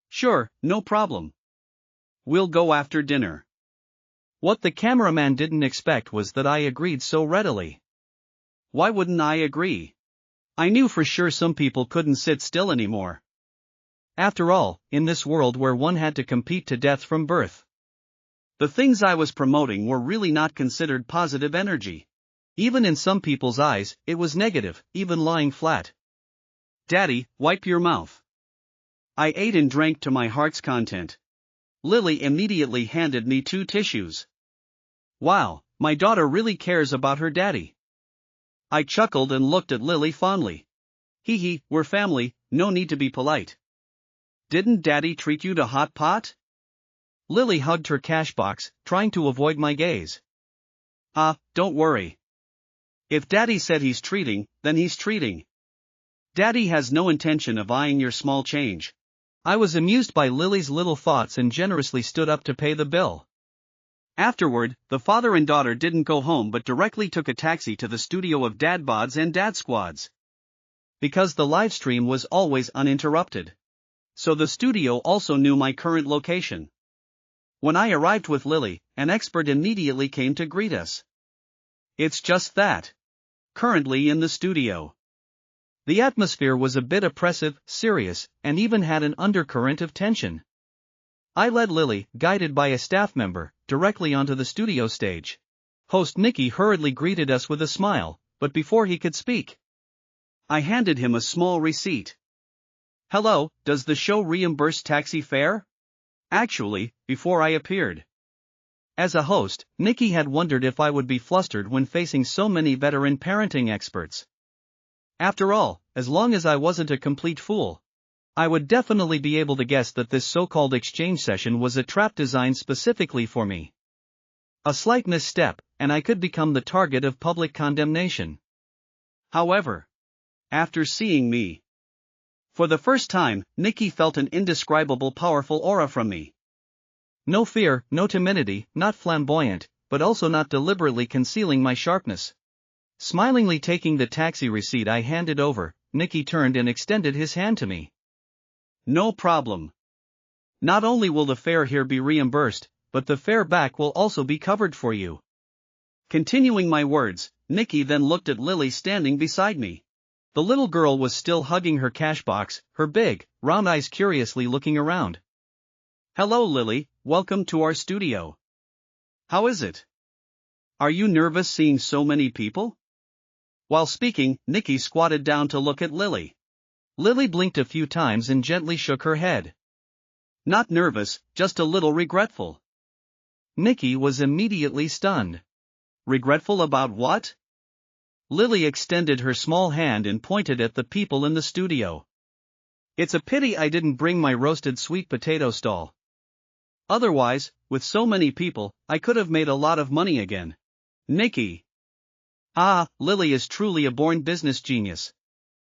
Sure, no problem. We'll go after dinner. What the cameraman didn't expect was that I agreed so readily. Why wouldn't I agree? I knew for sure some people couldn't sit still anymore. After all, in this world where one had to compete to death from birth, the things I was promoting were really not considered positive energy. Even in some people's eyes, it was negative, even lying flat. Daddy, wipe your mouth. I ate and drank to my heart's content. Lily immediately handed me 2 tissues. Wow, my daughter really cares about her daddy. I chuckled and looked at Lily fondly. Hee, we're family, no need to be polite. Didn't Daddy treat you to hot pot? Lily hugged her cash box, trying to avoid my gaze. Don't worry. If Daddy said he's treating, then he's treating. Daddy has no intention of eyeing your small change. I was amused by Lily's little thoughts and generously stood up to pay the bill. Afterward, the father and daughter didn't go home but directly took a taxi to the studio of Dad Bods and Dad Squads. Because the live stream was always uninterrupted. So the studio also knew my current location. When I arrived with Lily, an expert immediately came to greet us. It's just that. Currently in the studio. The atmosphere was a bit oppressive, serious, and even had an undercurrent of tension. I led Lily, guided by a staff member, directly onto the studio stage. Host Nikki hurriedly greeted us with a smile, but before he could speak, I handed him a small receipt. Hello, does the show reimburse taxi fare? Actually, before I appeared. As a host, Nikki had wondered if I would be flustered when facing so many veteran parenting experts. After all, as long as I wasn't a complete fool, I would definitely be able to guess that this so-called exchange session was a trap designed specifically for me. A slight misstep, and I could become the target of public condemnation. However, after seeing me for the first time, Nikki felt an indescribable powerful aura from me. No fear, no timidity, not flamboyant, but also not deliberately concealing my sharpness. Smilingly taking the taxi receipt I handed over, Nikki turned and extended his hand to me. No problem. Not only will the fare here be reimbursed, but the fare back will also be covered for you. Continuing my words, Nikki then looked at Lily standing beside me. The little girl was still hugging her cash box, her big, round eyes curiously looking around. Hello Lily, welcome to our studio. How is it? Are you nervous seeing so many people? While speaking, Nikki squatted down to look at Lily. Lily blinked a few times and gently shook her head. Not nervous, just a little regretful. Nikki was immediately stunned. Regretful about what? Lily extended her small hand and pointed at the people in the studio. It's a pity I didn't bring my roasted sweet potato stall. Otherwise, with so many people, I could have made a lot of money again. Nikki. Ah, Lily is truly a born business genius.